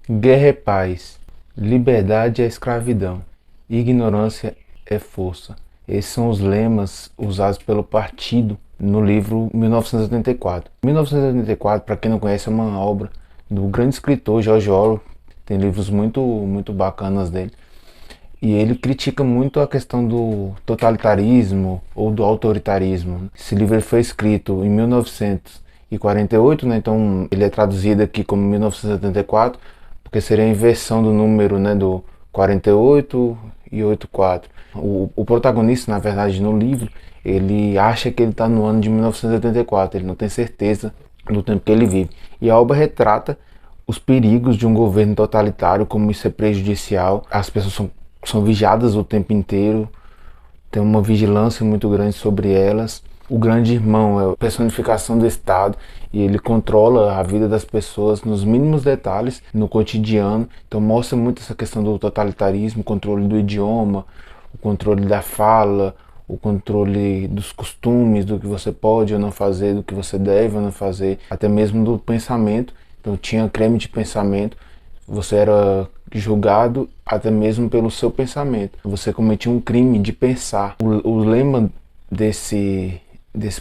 Guerra é paz, liberdade é escravidão, ignorância é força. Esses são os lemas usados pelo partido no livro 1984. 1984, para quem não conhece, é uma obra do grande escritor George Orwell. Tem livros muito bacanas dele. E ele critica muito a questão do totalitarismo ou do autoritarismo. Esse livro foi escrito em 1948, né? Então ele é traduzido aqui como 1974, porque seria a inversão do número, né, do 48 e 84. O protagonista, na verdade, no livro, ele acha que ele está no ano de 1984, ele não tem certeza do tempo que ele vive. E a obra retrata os perigos de um governo totalitário, como isso é prejudicial. As pessoas são vigiadas o tempo inteiro, tem uma vigilância muito grande sobre elas. O grande irmão é a personificação do Estado e ele controla a vida das pessoas nos mínimos detalhes, no cotidiano. Então mostra muito essa questão do totalitarismo, o controle do idioma, o controle da fala, o controle dos costumes, do que você pode ou não fazer, do que você deve ou não fazer, até mesmo do pensamento. Então tinha crime de pensamento, você era julgado até mesmo pelo seu pensamento. Você cometia um crime de pensar. O lema desse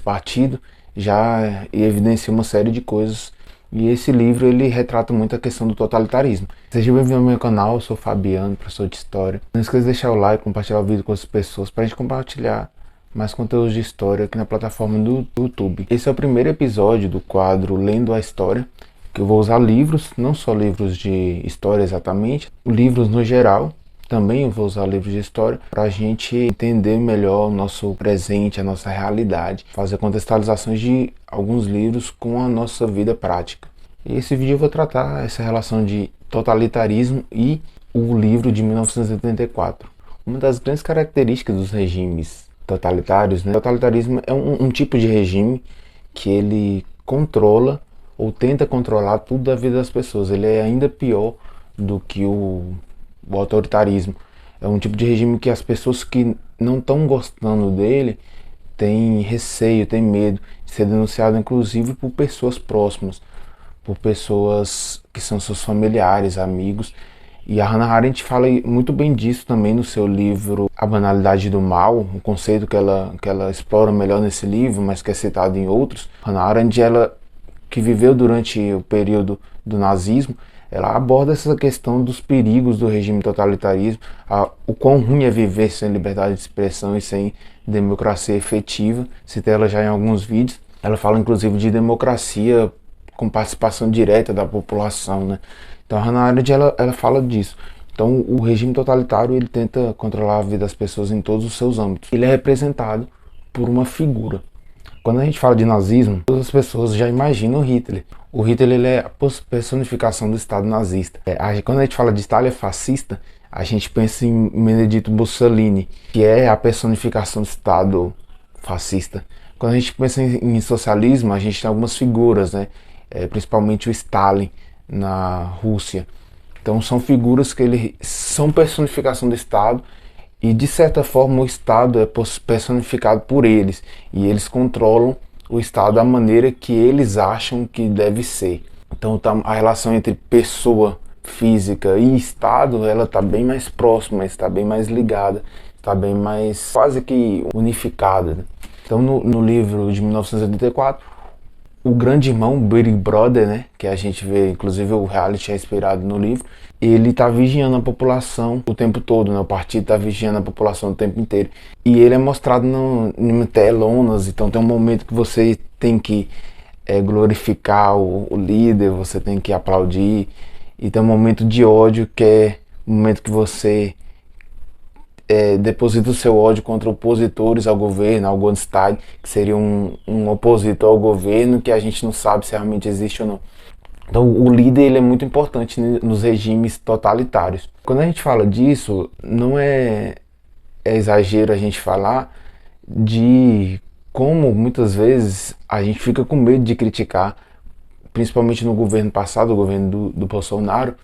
partido já evidencia uma série de coisas. E esse livro ele retrata muito a questão do totalitarismo. Seja bem-vindo ao meu canal, eu sou Fabiano, professor de História. Não esqueça de deixar o like, compartilhar o vídeo com as pessoas para a gente compartilhar mais conteúdos de história aqui na plataforma do YouTube. Esse é o primeiro episódio do quadro Lendo a História, que eu vou usar livros, não só livros de história exatamente, livros no geral, também eu vou usar livros de história para a gente entender melhor o nosso presente, a nossa realidade, fazer contextualizações de alguns livros com a nossa vida prática. E esse vídeo eu vou tratar essa relação de totalitarismo e o livro de 1984. Uma das grandes características dos regimes totalitários, né? O totalitarismo é um tipo de regime que ele controla ou tenta controlar tudo da vida das pessoas. Ele é ainda pior do que o autoritarismo. É um tipo de regime que as pessoas que não estão gostando dele têm receio, têm medo de ser denunciado, inclusive por pessoas próximas, por pessoas que são seus familiares, amigos. E a Hannah Arendt fala muito bem disso também no seu livro A Banalidade do Mal, um conceito que ela explora melhor nesse livro, mas que é citado em outros. Hannah Arendt, ela que viveu durante o período do nazismo, ela aborda essa questão dos perigos do regime totalitarismo, o quão ruim é viver sem liberdade de expressão e sem democracia efetiva. Citei ela já em alguns vídeos. Ela fala inclusive de democracia com participação direta da população, né? Então a Hannah Arendt ela fala disso. Então o regime totalitário ele tenta controlar a vida das pessoas em todos os seus âmbitos. Ele é representado por uma figura. Quando a gente fala de nazismo, todas as pessoas já imaginam Hitler. O Hitler ele é a personificação do Estado nazista. Quando a gente fala de Itália fascista, a gente pensa em Benedetto Mussolini, que é a personificação do Estado fascista. Quando a gente pensa em socialismo, a gente tem algumas figuras, né? Principalmente o Stalin na Rússia. Então são figuras que são personificação do Estado. E de certa forma o Estado é personificado por eles e eles controlam o Estado da maneira que eles acham que deve ser. Então a relação entre pessoa física e Estado ela está bem mais próxima, está bem mais ligada, está bem mais quase que unificada, né? Então no livro de 1984 o grande irmão, Big Brother, né, que a gente vê, inclusive o reality é inspirado no livro, ele está vigiando a população o tempo todo, né, o partido está vigiando a população o tempo inteiro. E ele é mostrado em telonas, então tem um momento que você tem que glorificar o líder, você tem que aplaudir, e tem um momento de ódio que é o momento que você deposita o seu ódio contra opositores ao governo, ao Goldstein, que seria um opositor ao governo que a gente não sabe se realmente existe ou não. Então o líder ele é muito importante nos regimes totalitários. Quando a gente fala disso, não é exagero a gente falar de como muitas vezes a gente fica com medo de criticar, principalmente no governo passado, o governo do Bolsonaro.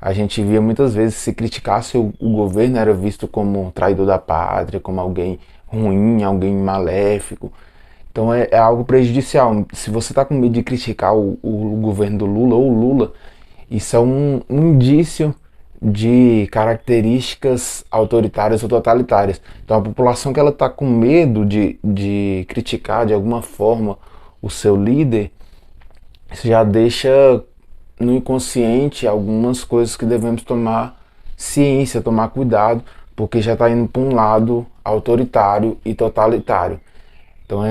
A gente via muitas vezes, se criticasse o governo, era visto como traidor da pátria, como alguém ruim, alguém maléfico. Então é algo prejudicial. Se você está com medo de criticar o governo do Lula ou o Lula, Isso é um indício de características autoritárias ou totalitárias. Então a população que ela está com medo de criticar de alguma forma o seu líder, isso já deixa no inconsciente algumas coisas que devemos tomar ciência, tomar cuidado, porque já está indo para um lado autoritário e totalitário. Então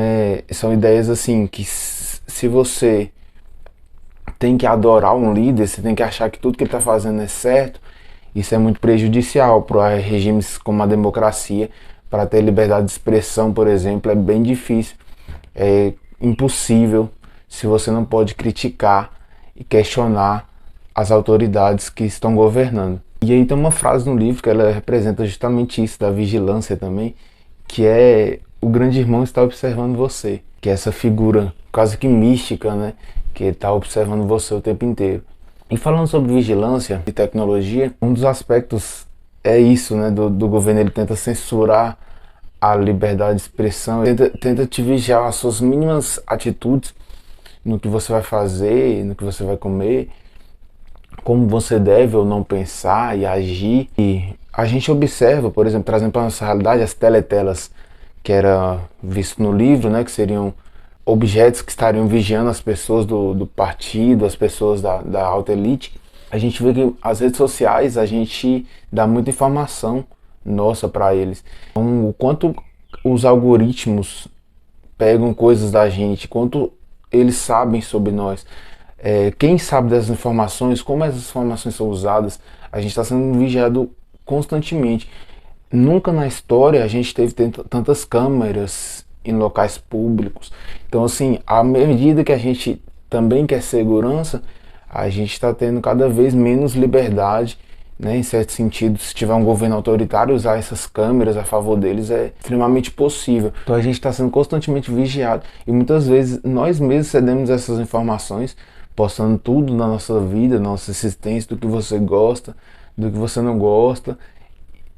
são ideias assim que se você tem que adorar um líder, você tem que achar que tudo que ele está fazendo é certo, isso é muito prejudicial para regimes como a democracia. Para ter liberdade de expressão, por exemplo, é bem difícil, é impossível se você não pode criticar e questionar as autoridades que estão governando. E aí tem uma frase no livro que ela representa justamente isso, da vigilância também, que é: o grande irmão está observando você, que é essa figura quase que mística, né, que está observando você o tempo inteiro. E falando sobre vigilância e tecnologia, um dos aspectos é isso, né, do governo. Ele tenta censurar a liberdade de expressão, tenta te vigiar as suas mínimas atitudes, no que você vai fazer, no que você vai comer, como você deve ou não pensar e agir. E a gente observa, por exemplo, trazendo para a nossa realidade, as teletelas que era visto no livro, né, que seriam objetos que estariam vigiando as pessoas do partido, as pessoas da alta elite. A gente vê que as redes sociais, a gente dá muita informação nossa para eles. Então, o quanto os algoritmos pegam coisas da gente, quanto eles sabem sobre nós, quem sabe dessas informações, como essas informações são usadas, a gente está sendo vigiado constantemente. Nunca na história a gente teve tantas câmeras em locais públicos. Então, assim, à medida que a gente também quer segurança, a gente está tendo cada vez menos liberdade, né? Em certo sentido, se tiver um governo autoritário, usar essas câmeras a favor deles é extremamente possível. Então a gente está sendo constantemente vigiado e muitas vezes nós mesmos cedemos essas informações, postando tudo na nossa vida, na nossa existência, do que você gosta, do que você não gosta,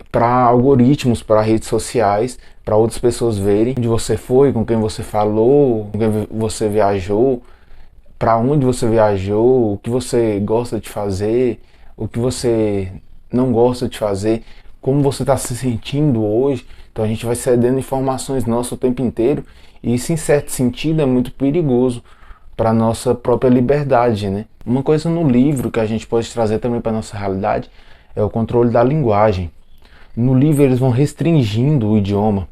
para algoritmos, para redes sociais, para outras pessoas verem onde você foi, com quem você falou, com quem você viajou, para onde você viajou, o que você gosta de fazer, o que você não gosta de fazer, como você está se sentindo hoje. Então a gente vai cedendo informações nossas o tempo inteiro, e isso, em certo sentido, é muito perigoso para a nossa própria liberdade, né? Uma coisa no livro que a gente pode trazer também para a nossa realidade é o controle da linguagem. No livro eles vão restringindo o idioma,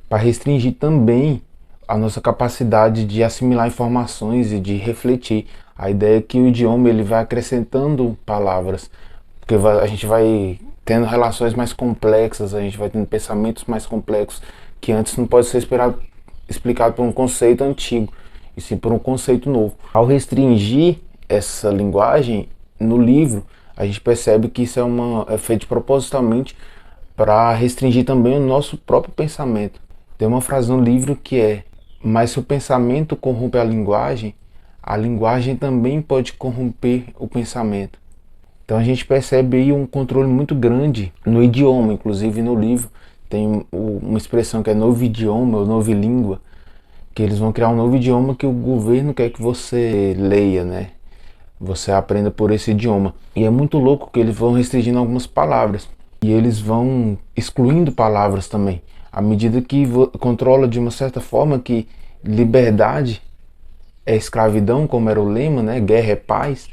para restringir também a nossa capacidade de assimilar informações e de refletir. A ideia é que o idioma ele vai acrescentando palavras, porque a gente vai tendo relações mais complexas, a gente vai tendo pensamentos mais complexos, que antes não pode ser explicado por um conceito antigo, e sim por um conceito novo. Ao restringir essa linguagem no livro, a gente percebe que isso é feito propositalmente para restringir também o nosso próprio pensamento. Tem uma frase no livro que é: mas se o pensamento corrompe a linguagem também pode corromper o pensamento. Então a gente percebe aí um controle muito grande no idioma. Inclusive no livro tem uma expressão que é novo idioma ou nova língua, que eles vão criar um novo idioma que o governo quer que você leia, né? Você aprenda por esse idioma. E é muito louco que eles vão restringindo algumas palavras. E eles vão excluindo palavras também, à medida que controla de uma certa forma que liberdade é escravidão, como era o lema, né? Guerra é paz,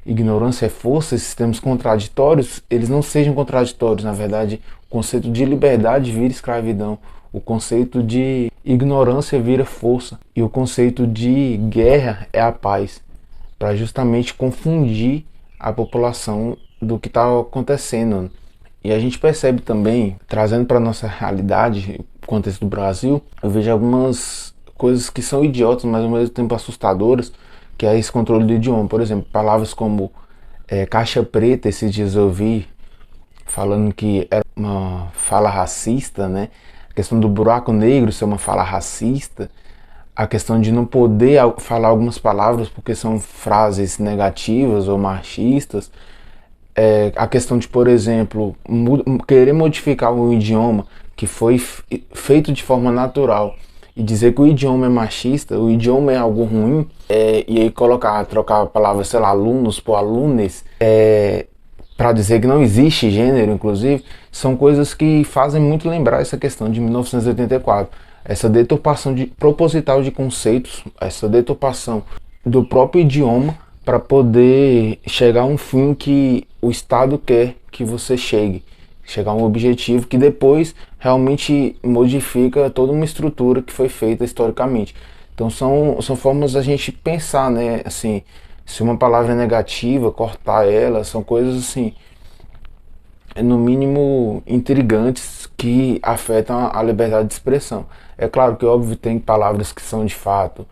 ignorância é força. Esses termos contraditórios, eles não sejam contraditórios. Na verdade, o conceito de liberdade vira escravidão, o conceito de ignorância vira força e o conceito de guerra é a paz, para justamente confundir a população do que está acontecendo. E a gente percebe também, trazendo para a nossa realidade, o contexto do Brasil, eu vejo algumas coisas que são idiotas, mas ao mesmo tempo assustadoras, que é esse controle do idioma. Por exemplo, palavras como caixa preta. Esses dias eu vi falando que era uma fala racista, né? A questão do buraco negro ser uma fala racista, a questão de não poder falar algumas palavras porque são frases negativas ou machistas. A questão de, por exemplo, querer modificar um idioma que foi feito de forma natural e dizer que o idioma é machista, o idioma é algo ruim, e aí trocar a palavra, sei lá, alunos por alunes, para dizer que não existe gênero, inclusive, são coisas que fazem muito lembrar essa questão de 1984. Essa deturpação proposital de conceitos, essa deturpação do próprio idioma para poder chegar a um fim que o Estado quer que você chegar a um objetivo que depois realmente modifica toda uma estrutura que foi feita historicamente. Então são formas da gente pensar, né? Assim, se uma palavra é negativa, cortar ela, são coisas assim, no mínimo intrigantes que afetam a liberdade de expressão. É claro que, óbvio, tem palavras que são de fato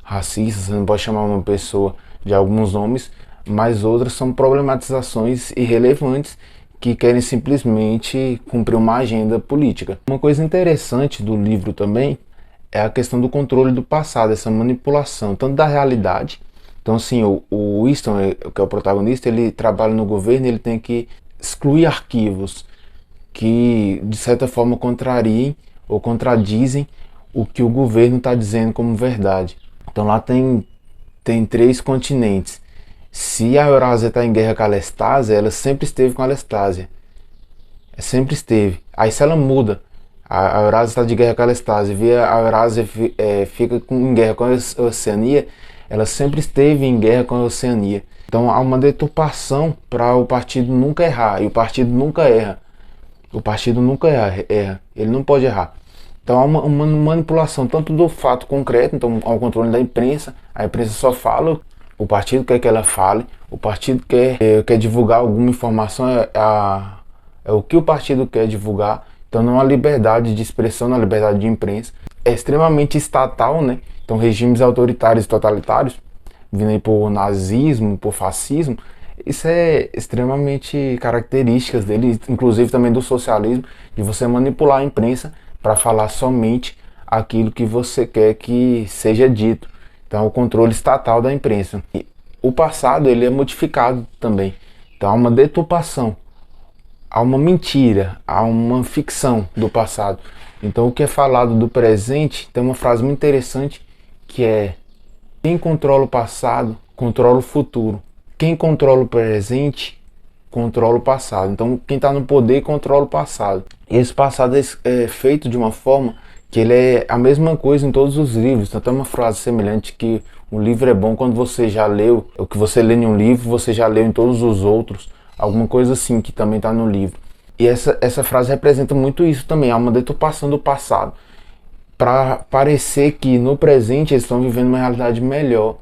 racistas, você não pode chamar uma pessoa de alguns nomes, mas outras são problematizações irrelevantes que querem simplesmente cumprir uma agenda política. Uma coisa interessante do livro também é a questão do controle do passado, essa manipulação, tanto da realidade. Então, assim, o Winston, que é o protagonista, ele trabalha no governo, ele tem que excluir arquivos que, de certa forma, contrariem ou contradizem o que o governo está dizendo como verdade. Então, lá tem 3 continentes. Se a Eurásia está em guerra com a Lestásia, ela sempre esteve com a Lestásia. Sempre esteve. Aí se ela muda, a Eurásia está de guerra com a Lestásia, e a Eurásia fica em guerra com a Oceania, ela sempre esteve em guerra com a Oceania. Então há uma deturpação para o partido nunca errar, e o partido nunca erra. O partido nunca erra, ele não pode errar. Então há uma manipulação tanto do fato concreto, então ao controle da imprensa, a imprensa só fala, o partido quer que ela fale, o partido quer divulgar alguma informação, é o que o partido quer divulgar, então não há liberdade de expressão, não há liberdade de imprensa. É extremamente estatal, né? Então regimes autoritários e totalitários, vindo aí por nazismo, por fascismo, isso é extremamente características dele, inclusive também do socialismo, de você manipular a imprensa para falar somente aquilo que você quer que seja dito. Então, o controle estatal da imprensa. E o passado ele é modificado também. Então, há uma deturpação, há uma mentira, há uma ficção do passado. Então, o que é falado do presente tem uma frase muito interessante que é: quem controla o passado, controla o futuro. Quem controla o presente, controla o passado. Então, quem está no poder, controla o passado. E esse passado é feito de uma forma que ele é a mesma coisa em todos os livros. Então, tem uma frase semelhante que um livro é bom quando você já leu, o que você lê em um livro, você já leu em todos os outros. Alguma coisa assim que também está no livro. E essa frase representa muito isso também, há uma deturpação do passado, para parecer que no presente eles estão vivendo uma realidade melhor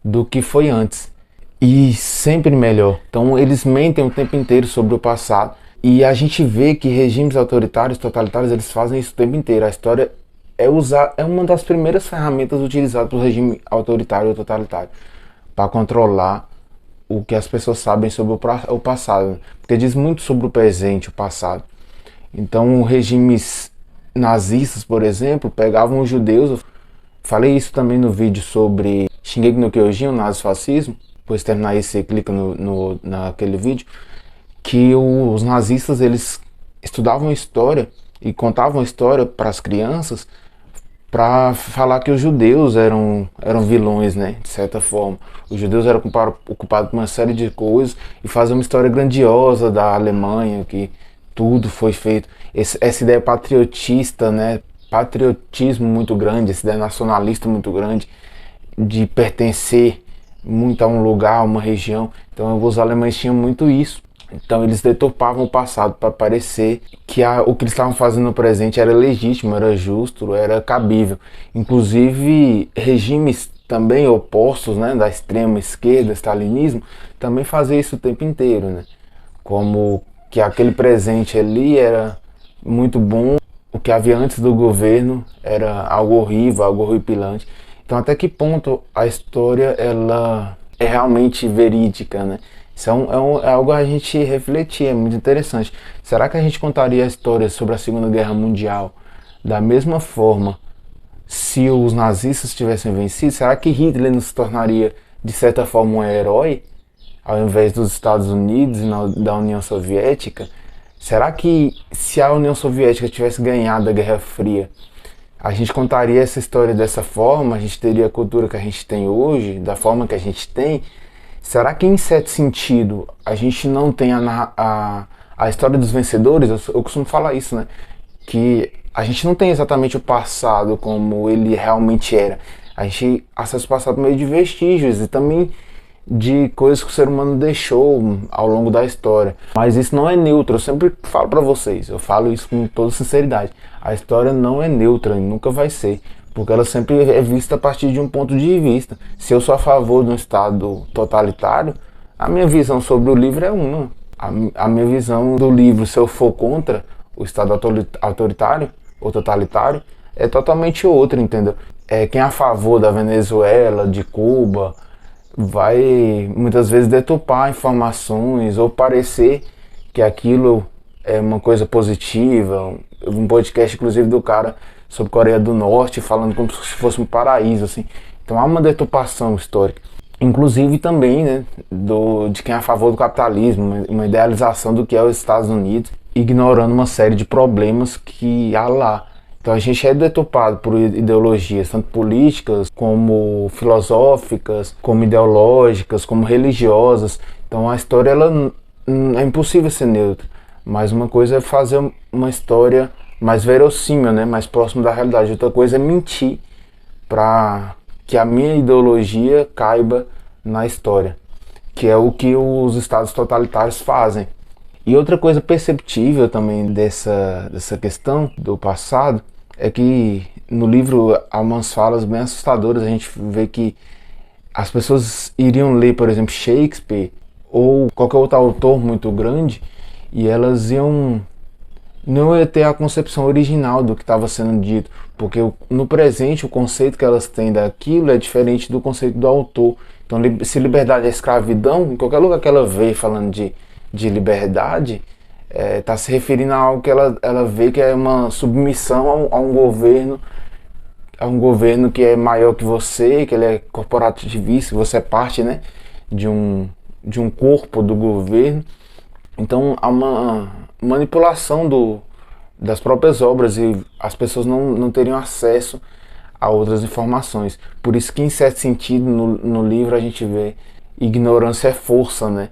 do que foi antes. E sempre melhor. Então eles mentem o tempo inteiro sobre o passado. E a gente vê que regimes autoritários, totalitários, eles fazem isso o tempo inteiro. A história é uma das primeiras ferramentas utilizadas pelo regime autoritário ou totalitário para controlar o que as pessoas sabem sobre o passado. Porque diz muito sobre o presente, o passado. Então regimes nazistas, por exemplo, pegavam os judeus. Eu falei isso também no vídeo sobre Shingeki no Kyojin, o nazifascismo. Depois terminar aí, você clica naquele vídeo. Que os nazistas eles estudavam história e contavam história para as crianças para falar que os judeus eram vilões, né, de certa forma. Os judeus eram ocupados por uma série de coisas e fazer uma história grandiosa da Alemanha, que tudo foi feito. Essa ideia patriotista, né, patriotismo muito grande, essa ideia nacionalista muito grande, de pertencer muito a um lugar, a uma região. Então os alemães tinham muito isso. Então eles deturpavam o passado para parecer que o que eles estavam fazendo no presente era legítimo, era justo, era cabível. Inclusive regimes também opostos, né, da extrema esquerda, stalinismo, também faziam isso o tempo inteiro, né? Como que aquele presente ali era muito bom, o que havia antes do governo era algo horrível, algo horripilante. Então até que ponto a história ela é realmente verídica, né? Isso é algo a gente refletir, é muito interessante. Será que a gente contaria a história sobre a Segunda Guerra Mundial da mesma forma se os nazistas tivessem vencido? Será que Hitler não se tornaria, de certa forma, um herói ao invés dos Estados Unidos e da União Soviética? Será que se a União Soviética tivesse ganhado a Guerra Fria, a gente contaria essa história dessa forma, a gente teria a cultura que a gente tem hoje, da forma que a gente tem. Será que em certo sentido a gente não tem a história dos vencedores? Eu costumo falar isso, né? Que a gente não tem exatamente o passado como ele realmente era. A gente acessa o passado por meio de vestígios e também de coisas que o ser humano deixou ao longo da história. Mas isso não é neutro, eu sempre falo pra vocês, eu falo isso com toda sinceridade. A história não é neutra e nunca vai ser, porque ela sempre é vista a partir de um ponto de vista. Se eu sou a favor de um Estado totalitário, a minha visão sobre o livro é uma. A minha visão do livro, se eu for contra o Estado autoritário ou totalitário, é totalmente outra, entendeu? Quem é a favor da Venezuela, de Cuba, vai muitas vezes deturpar informações ou parecer que aquilo é uma coisa positiva. Um podcast, inclusive, do cara sobre Coreia do Norte, falando como se fosse um paraíso, assim. Então há uma deturpação histórica. Inclusive também, né, de quem é a favor do capitalismo, uma idealização do que é os Estados Unidos, ignorando uma série de problemas que há lá. Então a gente é deturpado por ideologias, tanto políticas, como filosóficas, como ideológicas, como religiosas. Então a história é impossível ser neutra. Mas uma coisa é fazer uma história mais verossímil, né? Mais próxima da realidade. Outra coisa é mentir para que a minha ideologia caiba na história, que é o que os estados totalitários fazem. E outra coisa perceptível também dessa questão do passado é que no livro há umas falas bem assustadoras. A gente vê que as pessoas iriam ler, por exemplo, Shakespeare ou qualquer outro autor muito grande e elas não ia ter a concepção original do que estava sendo dito, porque no presente o conceito que elas têm daquilo é diferente do conceito do autor. Então, se liberdade é escravidão, em qualquer lugar que ela vê falando de liberdade, está se referindo a algo que ela vê que é uma submissão a um governo que é maior que você, que ele é corporativista, que você é parte, né, de um corpo do governo. Então há uma manipulação das próprias obras e as pessoas não teriam acesso a outras informações. Por isso que, em certo sentido, no livro a gente vê ignorância é força, né?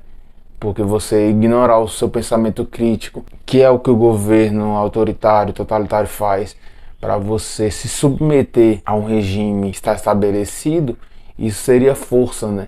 Porque você ignorar o seu pensamento crítico, que é o que o governo autoritário, totalitário faz, para você se submeter a um regime que está estabelecido, isso seria força, né?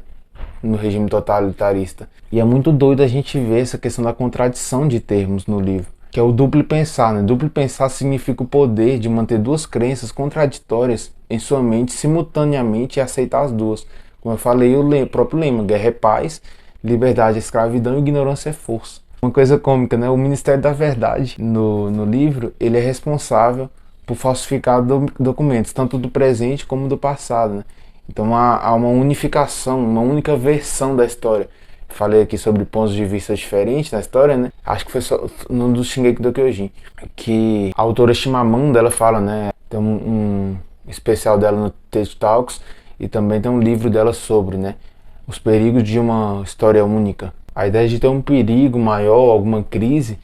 No regime totalitarista. E é muito doido a gente ver essa questão da contradição de termos no livro, que é o duplo pensar, né? Duplo pensar significa o poder de manter duas crenças contraditórias em sua mente simultaneamente e aceitar as duas. Como eu falei, o próprio lema, guerra é paz, liberdade é escravidão, ignorância é força. Uma coisa cômica, né? O Ministério da Verdade, no livro, ele é responsável por falsificar documentos, tanto do presente como do passado, né? Então há uma unificação, uma única versão da história. Falei aqui sobre pontos de vista diferentes na história, né? Acho que foi só no do Shingeki no Kyojin, que a autora Chimamanda, ela fala, né? Tem um especial dela no TED Talks e também tem um livro dela sobre, né, os perigos de uma história única. A ideia de ter um perigo maior, alguma crise,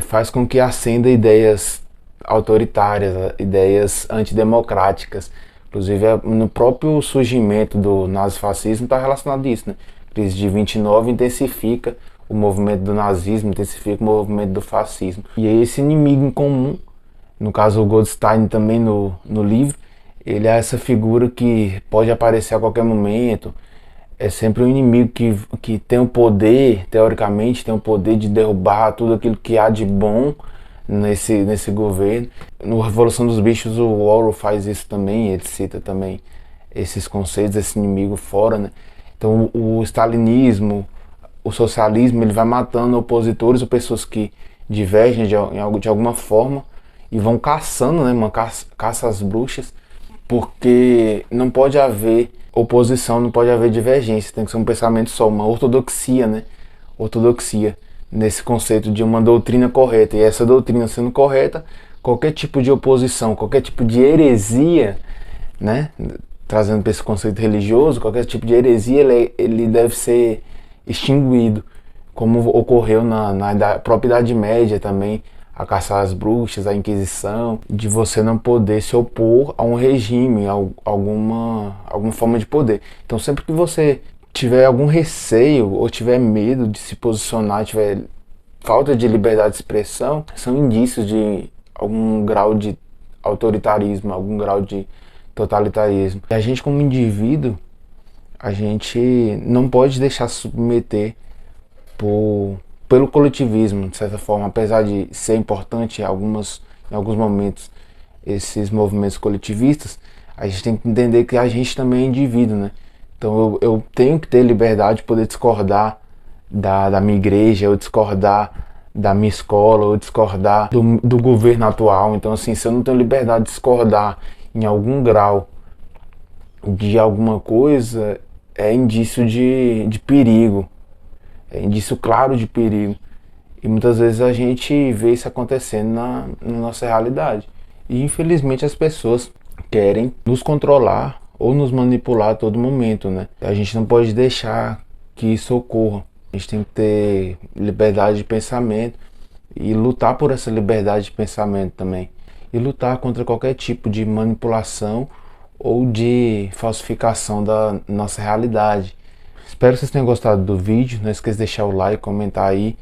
faz com que acenda ideias autoritárias, ideias antidemocráticas. Inclusive, no próprio surgimento do nazifascismo está relacionado a isso, né? A crise de 29 intensifica o movimento do nazismo, intensifica o movimento do fascismo. E é esse inimigo em comum, no caso o Goldstein também no livro, ele é essa figura que pode aparecer a qualquer momento. É sempre um inimigo que tem o poder, teoricamente, tem o poder de derrubar tudo aquilo que há de bom nesse governo. No Revolução dos Bichos, o Orwell faz isso também, ele cita também esses conceitos, esse inimigo fora, né? Então o stalinismo, o socialismo, ele vai matando opositores ou pessoas que divergem de alguma forma e vão caçando, né? Uma caça às bruxas, porque não pode haver oposição, não pode haver divergência, tem que ser um pensamento só, uma ortodoxia, né? Ortodoxia nesse conceito de uma doutrina correta, e essa doutrina sendo correta, qualquer tipo de oposição, qualquer tipo de heresia, né, trazendo para esse conceito religioso, qualquer tipo de heresia ele deve ser extinguido, como ocorreu na própria Idade Média também. a caçar as bruxas, a Inquisição, de você não poder se opor a um regime, a alguma forma de poder. Então sempre que você tiver algum receio ou tiver medo de se posicionar, tiver falta de liberdade de expressão, são indícios de algum grau de autoritarismo, algum grau de totalitarismo. E a gente como indivíduo, a gente não pode deixar se submeter pelo coletivismo, de certa forma, apesar de ser importante em alguns momentos esses movimentos coletivistas, a gente tem que entender que a gente também é indivíduo, né? Então eu tenho que ter liberdade de poder discordar da minha igreja, ou discordar da minha escola, ou discordar do governo atual. Então assim, se eu não tenho liberdade de discordar em algum grau de alguma coisa, é indício de perigo, é indício claro de perigo. E muitas vezes a gente vê isso acontecendo na nossa realidade. E infelizmente as pessoas querem nos controlar ou nos manipular a todo momento, né? A gente não pode deixar que isso ocorra. A gente tem que ter liberdade de pensamento e lutar por essa liberdade de pensamento também. E lutar contra qualquer tipo de manipulação ou de falsificação da nossa realidade. Espero que vocês tenham gostado do vídeo. Não esqueça de deixar o like, comentar aí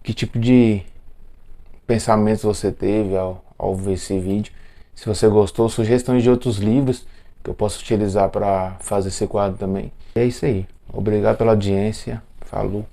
que tipo de pensamentos você teve ao ver esse vídeo. Se você gostou, sugestões de outros livros que eu posso utilizar para fazer esse quadro também. E é isso aí. Obrigado pela audiência. Falou.